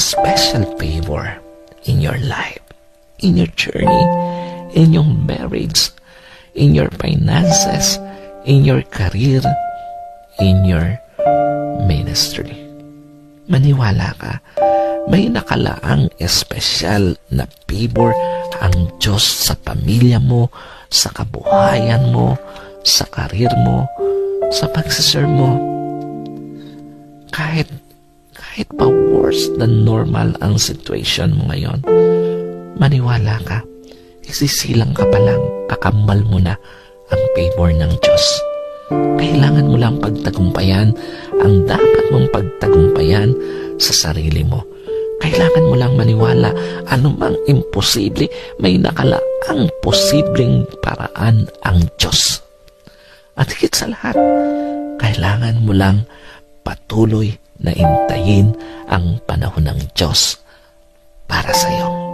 special favor in your life, in your journey, in your marriage, in your finances, in your career, in your ministry. Maniwala ka, may nakalaang espesyal na favor ang Diyos sa pamilya mo, sa kabuhayan mo, sa karir mo, sa pagsiserve mo. Kahit pa worse than normal ang situation mo ngayon, maniwala ka, isisilang ka pa lang, kakambal mo na ang favor ng Diyos. Kailangan mo lang pagtagumpayan ang dapat mong pagtagumpayan sa sarili mo. Kailangan mo lang maniwala, anumang imposible, may nakalaang posibleng paraan ang Diyos. At higit sa lahat, kailangan mo lang patuloy na intayin ang panahon ng Diyos para sa iyo.